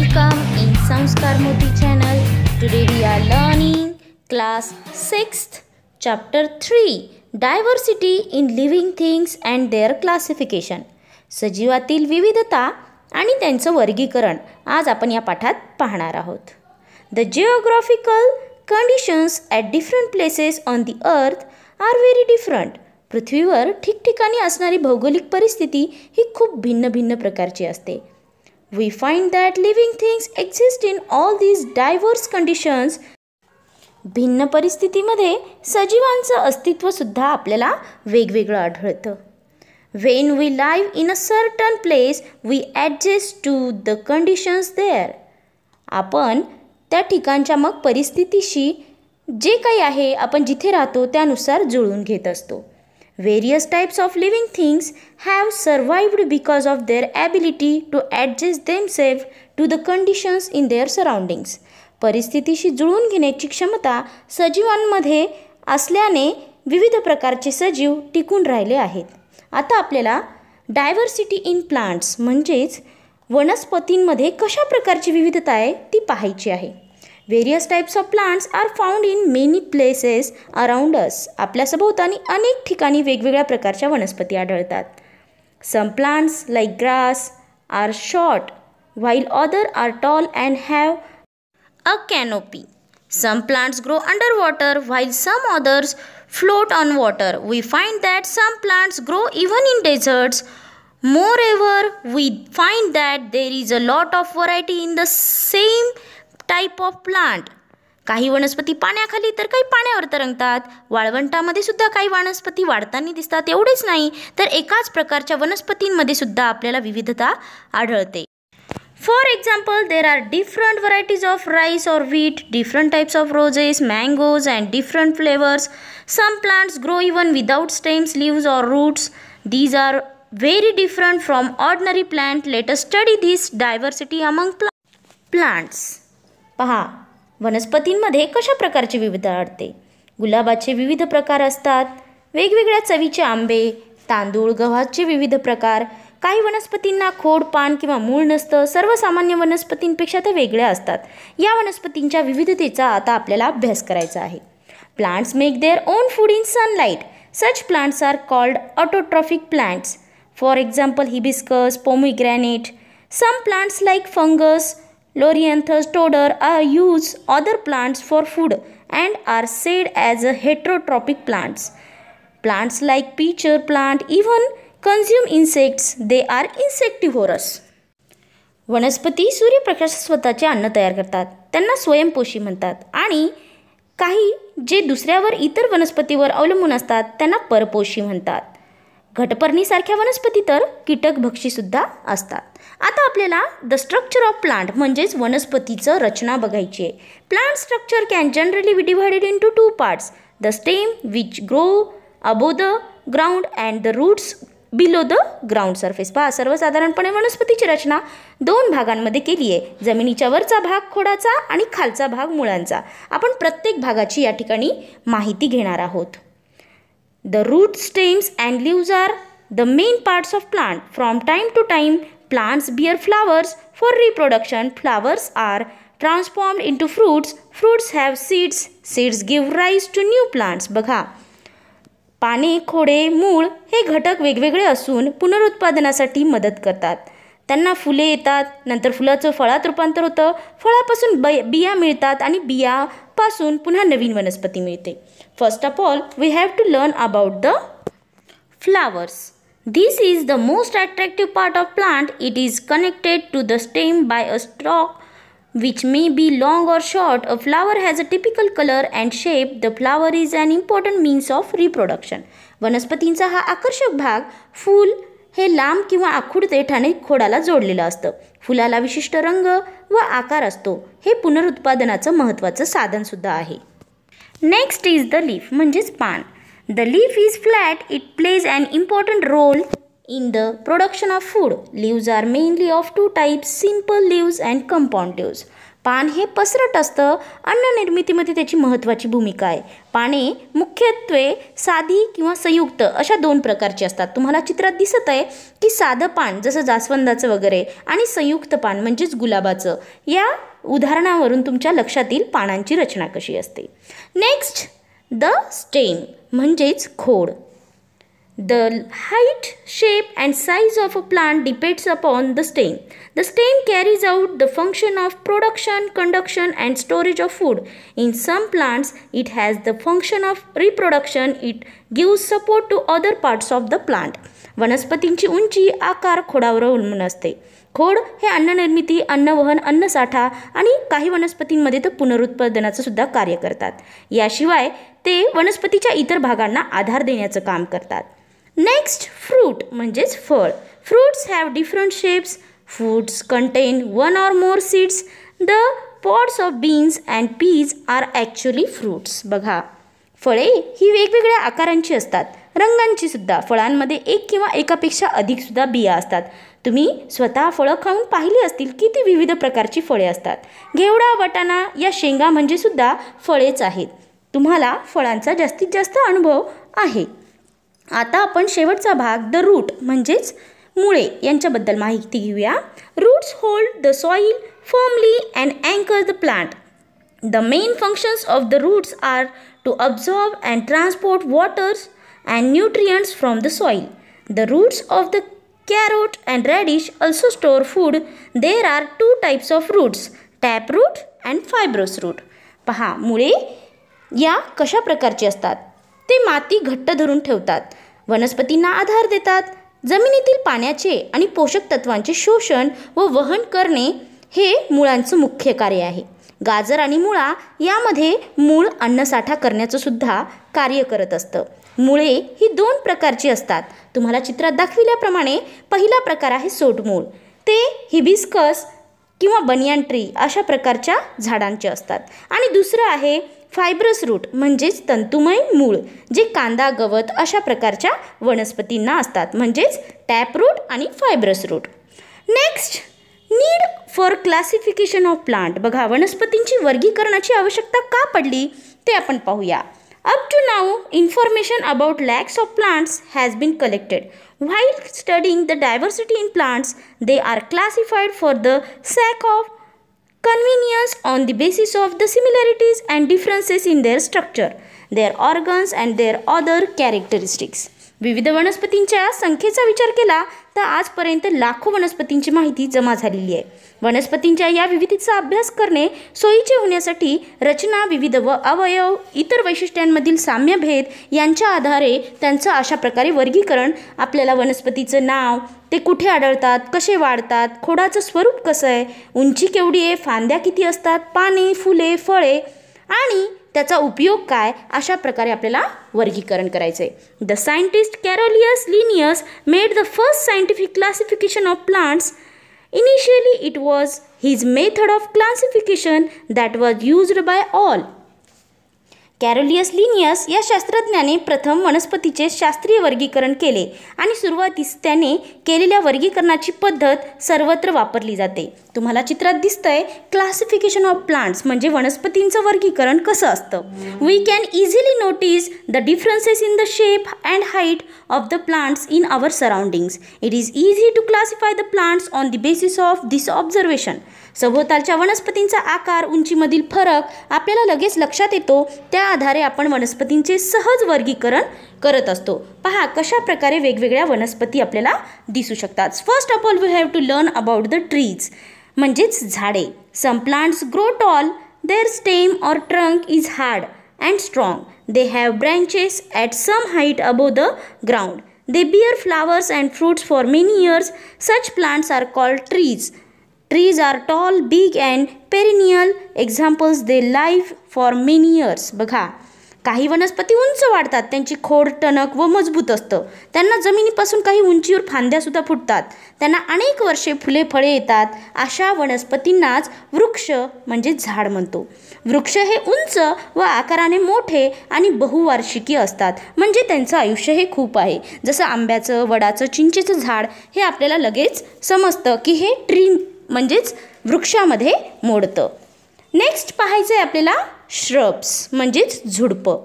welcome in Samskar Moti channel. Today we are learning class 6th chapter 3 diversity in living things and their classification. सजीवातील विविधता आणि त्यांचं वर्गीकरण आज आपण या पाठात पाहणार आहोत. The geographical conditions at different places on the earth are very different. पृथ्वीवर ठिकठिकाणी असणारी भौगोलिक परिस्थिती ही खूप भिन्न भिन्न प्रकारची असते. We find that living things exist in all these diverse conditions. भिन्न परिस्थितीमध्ये सजीवांचं अस्तित्व सुद्धा आपल्याला वेगवेगळं आढळतं. When we live in a certain place, we adjust to the conditions there. आपण त्या ठिकाणच्या मग परिस्थितीशी जे काही आहे आपण जिथे राहतो त्यानुसार जुळवून घेत असतो. Various types of living things have survived because of their ability to adjust themselves to the conditions in their surroundings. परिस्थितीशी जुळवून घेण्याची क्षमता सजीवांमध्ये असल्याने विविध प्रकारचे सजीव टिकून राहिले आहेत. आता आपल्याला डायव्हर्सिटी इन प्लांट्स म्हणजेच वनस्पतींमध्ये कशा प्रकारची विविधता आहे ती पाहायची आहे. Various types of plants are found in many places around us. आपल्या सभोवताली अनेक ठिकाणी वेगवेगळ्या प्रकारच्या वनस्पती आढळतात. Some plants like grass are short while others are tall and have a canopy. Some plants grow underwater while some others float on water. We find that some plants grow even in deserts. Moreover, we find that there is a lot of variety in the same type of plant. काही वनस्पती पाण्याखाली तर काही पाण्यावर तरंगतात. वाळवंटामध्ये सुद्धा काही वनस्पती वाढताना दिसतात. एवढेच नाही तर एकाच प्रकारच्या वनस्पतींमध्ये सुद्धा आपल्याला विविधता आढळते. For example, there are different varieties of rice or wheat, different types of roses, mangoes and different flavours. Some plants grow even without stems, leaves or roots. These are very different from ordinary plant. Let us study this diversity among plants. पहा, वनस्पतींमध्ये कशा प्रकारची विविधता आढळते. गुलाबाचे विविध प्रकार असतात. वेगवेगळ्या चवीचे आंबे, तांदूळ, गव्हाचे विविध प्रकार. काही वनस्पतींना खोड, पान किंवा मूळ नसतं. सर्वसामान्य वनस्पतींपेक्षा ते वेगळ्या असतात. या वनस्पतींच्या विविधतेचा आता आपल्याला अभ्यास करायचा आहे. Plants make their own food in sunlight. Such plants are called autotrophic plants. For example, hibiscus, pomegranate. Some plants like fungus, Lorianthus toder use other plants for food and are said as a heterotrophic plants. Plants like peach plant even consume insects. They are insectivorous. वनस्पती सूर्यप्रकाश स्वतःचे अन्न तयार करतात. त्यांना स्वयंपोषी म्हणतात. आणि काही जे दुसऱ्यावर इतर वनस्पतीवर अवलंबून असतात त्यांना परपोषी म्हणतात. घटपर्णीसारख्या वनस्पती तर कीटकभक्षी सुद्धा असतात. आता आपल्याला द स्ट्रक्चर ऑफ प्लांट म्हणजेच वनस्पतीचं रचना बघायची आहे. Plant structure can generally be divided into two parts. The stem which grow above the ground and the roots below the ground surface. पहा, सर्वसाधारणपणे वनस्पतीची रचना दोन भागांमध्ये केली आहे. जमिनीच्या वरचा भाग खोडाचा आणि खालचा भाग मुळांचा. आपण प्रत्येक भागाची या ठिकाणी माहिती घेणार आहोत. The root, stems and leaves are the main parts of plant. From time to time, plants bear flowers for reproduction. Flowers are transformed into fruits. Fruits have seeds. Seeds give rise to new plants. बघा, पाने, खोडे, मूळ हे घटक वेगवेगळे असून पुनरुत्पादनासाठी मदत करतात. त्यांना फुले येतात, नंतर फुलाचं फळात रूपांतर होतं, फळापासून बिया मिळतात आणि बियापासून पुन्हा नवीन वनस्पती मिळते. First of all, we have to learn about the flowers. This is the most attractive part of plant. It is connected to the stem by a stalk which may be long or short. A flower has a typical color and shape. The flower is an important means of reproduction. वनस्पतींचा हा आकर्षक भाग, फूल हे लांब किंवा आखूड देठाने खोडाला जोडलेलं असतं. फुलाला विशिष्ट रंग व आकार असतो. हे पुनरुत्पादनाचं महत्त्वाचं साधन सुद्धा आहे. नेक्स्ट इज द लीफ म्हणजेच पान. The leaf is flat. It plays an important role in the production of food. Leaves are mainly of two types, simple leaves and compound leaves. पान हे पसरट असतं. अन्न निर्मितीमध्ये त्याची महत्त्वाची भूमिका आहे. पाने मुख्यत्वे साधी किंवा संयुक्त अशा 2 प्रकारची असतात. तुम्हाला चित्रात दिसत आहे की साधं पान जसं जास्वंदाचं वगैरे आणि संयुक्त पान म्हणजेच गुलाबाचं. या उदाहरणावरून तुमच्या लक्षात येईल पानांची रचना कशी असते. नेक्स्ट, द स्टेम म्हणजेच खोड. The height, shape and size of a plant depends upon the stem. The stem carries out the function of production, conduction and storage of food. In some plants, it has the function of reproduction. It gives support to other parts of the plant. वनस्पतींची उंची, आकार खोडावर अवलंबून असते. खोड हे अन्न निर्मिती, अन्नवहन, अन्नसाठा आणि काही वनस्पतींमध्ये तर पुनरुत्पादनाचं सुद्धा कार्य करतात. याशिवाय ते वनस्पतीच्या इतर भागांना आधार देण्याचं काम करतात. नेक्स्ट, फ्रूट म्हणजेच फळ. Fruits have different shapes. Fruits content 1 or more seeds. The pods of beans and peas are actually fruits. बघा, फळे ही वेगवेगळ्या आकारांची असतात, रंगांची सुद्धा. फळांमध्ये 1 किंवा एकापेक्षा अधिक सुद्धा बिया असतात. तुम्ही स्वतः फळं खाऊन पाहिली असतील किती विविध प्रकारची फळे असतात. घेवडा, वाटाणा या शेंगा म्हणजे सुद्धा फळेच आहेत. तुम्हाला फळांचा जास्तीत जास्त अनुभव आहे. आता आपण शेवटचा भाग द रूट म्हणजेच मुळे यांच्याबद्दल माहिती घेऊया. Roots hold the soil firmly and अँकर the plant. The main functions of the roots are to absorb and transport waters and nutrients from the soil. The roots of the carrot and radish also store food. There are 2 types of roots, tap root and fibrous root. पहा, मुळे या कशा प्रकारचे असतात. ते माती घट्ट धरून ठेवतात, वनस्पतींना आधार देतात. जमिनीतील पाण्याचे आणि पोषक तत्वांचे शोषण व वहन करणे हे मुळांचं मुख्य कार्य आहे. गाजर आणि मुळा यामध्ये मूळ अन्नसाठा करण्याचं सुद्धा कार्य करत असतं. मुळे ही 2 प्रकारची असतात. तुम्हाला चित्रात दाखविल्याप्रमाणे पहिला प्रकार आहे सोटमूळ. ते हिबिस्कस किंवा बनियान ट्री अशा प्रकारच्या झाडांचे असतात. आणि दुसरं आहे फायब्रस रूट म्हणजेच तंतुमय मूळ, जे कांदा, गवत अशा प्रकारच्या वनस्पतींना असतात, म्हणजेच टॅप रूट आणि fibrous root. Next, need for classification of plant. बघा, वनस्पतींची वर्गीकरणाची आवश्यकता का पडली ते आपण पाहूया. Up to now, information about lakhs of plants has been collected. While studying the diversity in plants, they are classified for the sake of convenience on the basis of the similarities and differences in their structure, their organs and their other characteristics. विविध वनस्पतींच्या संख्येचा विचार केला तर आजपर्यंत लाखो वनस्पतींची माहिती जमा झालेली आहे. वनस्पतींच्या या विविधतेचा अभ्यास करणे सोयीचे होण्यासाठी रचना, विविध अवयव, इतर वैशिष्ट्यांमधील साम्यभेद यांच्या आधारे त्यांचं अशा प्रकारे वर्गीकरण, आपल्याला वनस्पतीचं नाव, ते कुठे आढळतात, कसे वाढतात, खोडाचं स्वरूप कसं आहे, उंची केवढी आहे, फांद्या किती असतात, पाने, फुले, फळे आणि त्याचा उपयोग काय, अशा प्रकारे आपल्याला वर्गीकरण करायचं आहे. The scientist Carolus Linnaeus made the first scientific classification of plants. Initially, it was his method of classification that was used by all. Carolus Linnaeus या शास्त्रज्ञाने प्रथम वनस्पतीचे शास्त्रीय वर्गीकरण केले आणि सुरुवातीस त्याने केलेल्या वर्गीकरणाची पद्धत सर्वत्र वापरली जाते. तुम्हाला चित्रात दिसतंय क्लासिफिकेशन ऑफ प्लांट्स म्हणजे वनस्पतींचं वर्गीकरण कसं असतं. We can easily notice the differences in the shape and height of the plants in our surroundings. It is easy to classify the plants on the basis of this observation. सभोवतालच्या वनस्पतींचा आकार, उंचीमधील फरक आपल्याला लगेच लक्षात येतो. त्या आधारे आपण वनस्पतींचे सहज वर्गीकरण करत असतो. पहा कशा प्रकारे वेगवेगळ्या वनस्पती आपल्याला दिसू शकतात. First of all we have to learn about the trees म्हणजेच झाडे. Some plants grow tall. Their stem or trunk is hard and strong. They have branches at some height above the ground. They bear flowers and fruits for many years. Such plants are called trees. Trees are tall, big and perennial. Examples, they live for many years. बघा, काही वनस्पती उंच वाढतात, त्यांची खोड टणक व मजबूत असतं. त्यांना जमिनीपासून काही उंचीवर फांद्यासुद्धा फुटतात. त्यांना अनेक वर्षे फुले फळे येतात. अशा वनस्पतींनाच वृक्ष म्हणजे झाड म्हणतो. वृक्ष हे उंच व आकाराने मोठे आणि बहुवार्षिकी असतात, म्हणजे त्यांचं आयुष्य हे खूप आहे. जसं आंब्याचं, वडाचं, चिंचेचं झाड हे आपल्याला लगेच समजतं की हे ट्री म्हणजेच वृक्षामध्ये मोडतं. नेक्स्ट पाहायचं आहे आपल्याला श्रब्स म्हणजेच झुडपं.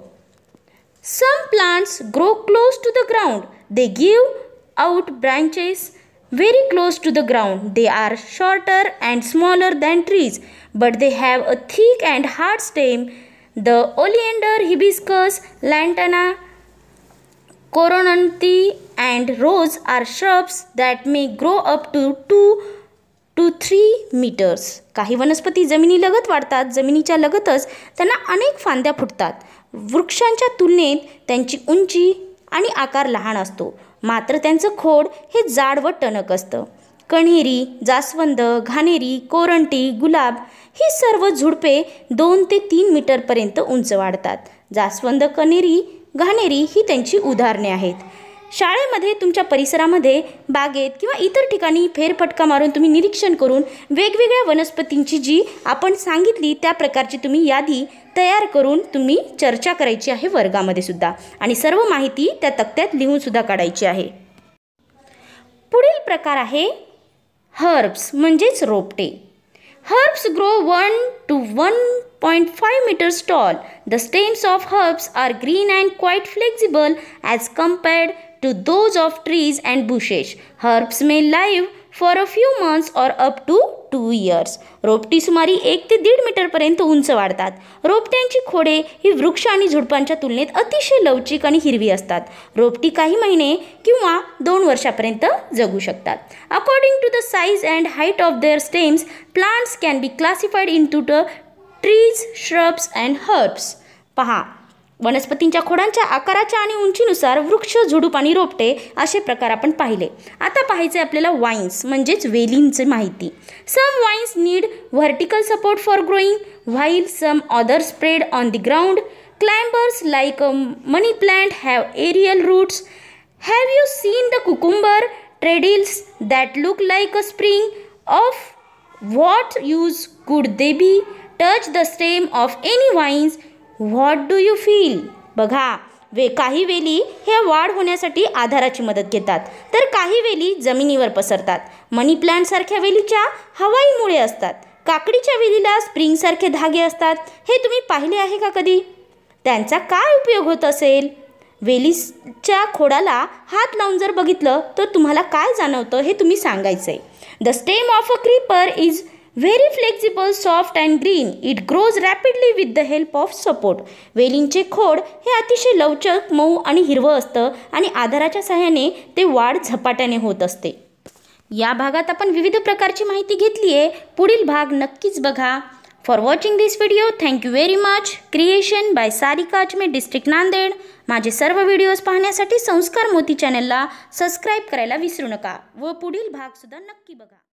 Some plants grow close to the ground. They give out branches very close to the ground. They are shorter and smaller than trees, but they have a thick and hard stem. The oleander, hibiscus, lantana, coronanthi and rose are shrubs that may grow up to 2 to 3 meters. काही वनस्पती जमिनीलगत वाढतात. जमिनीच्या लगतच त्यांना अनेक फांद्या फुटतात. वृक्षांच्या तुलनेत त्यांची उंची आणि आकार लहान असतो, मात्र त्यांचं खोड हे जाड व टणक असतं. कण्हेरी, जास्वंद, घाणेरी, कोरंटी, गुलाब ही सर्व झुडपे 2 ते 3 मीटरपर्यंत उंच वाढतात. जास्वंद, कण्हेरी, घाणेरी ही त्यांची उदाहरणे आहेत. शाळेमध्ये तुमच्या परिसरामध्ये बागेत किंवा इतर ठिकाणी फेरफटका मारून तुम्ही निरीक्षण करून वेगवेगळ्या वनस्पतींची जी आपण सांगितली त्या प्रकारची तुम्ही यादी तयार करून तुम्ही चर्चा करायची आहे वर्गामध्ये सुद्धा, आणि सर्व माहिती त्या तक्त्यात लिहून सुद्धा काढायची आहे. पुढील प्रकार आहे हर्ब्स म्हणजेच रोपटे. Herbs grow 1 to 1.5 meters tall. The stems of herbs are green and quite flexible as compared to those of trees and bushes. Herbs may live for a few months or up to 2 years. रोपटी सुमारे 1 ते 1.5 मीटरपर्यंत उंच वाढतात. रोपट्यांची खोडे ही वृक्ष आणि झुडपांच्या तुलनेत अतिशय लवचिक आणि हिरवी असतात. रोपटी काही महिने किंवा 2 वर्षापर्यंत जगू शकतात. According to the size and height of their stems, plants can be classified into the trees, shrubs and herbs. पहा, वनस्पतींच्या खोडांच्या आकाराच्या आणि उंचीनुसार वृक्ष, झुडूप आणि रोपटे असे प्रकार आपण पाहिले. आता पाहायचे आपल्याला वाईन्स म्हणजेच वेलींची माहिती. Some vines need vertical support for growing while some other spread on the ground. Climbers like money plant have aerial roots. Have you seen the cucumber tendrils that look like a spring? Of what use could they be? Touch the stem of any vines. What do you feel? बघा, काही वेली ह्या वाढ होण्यासाठी आधाराची मदत घेतात, तर काही वेली जमिनीवर पसरतात. मनी प्लांटसारख्या वेलीच्या हवाई मुळे असतात. काकडीच्या वेलीला स्प्रिंगसारखे धागे असतात. हे तुम्ही पाहिले आहे का कधी? त्यांचा काय उपयोग होत असेल? वेलीच्या खोडाला हात लावून जर बघितलं तर तुम्हाला काय जाणवतं हे तुम्ही सांगायचं आहे. The stem of a creeper is very flexible, soft and green. It grows rapidly with the help of support. वेलींचे खोड हे अतिशय लवचक, मऊ आणि हिरवं असतं आणि आधाराच्या सहाय्याने ते वाढ झपाट्याने होत असते. या भागात आपण विविध प्रकारची माहिती घेतली आहे. पुढील भाग नक्कीच बघा. For watching this video thank you very much. Creation by Sarika Achme, district Nanded. माझे सर्व व्हिडिओज पाहण्यासाठी संस्कार मोती चॅनलला सबस्क्राईब करायला विसरू नका व पुढील भाग सुद्धा नक्की बघा.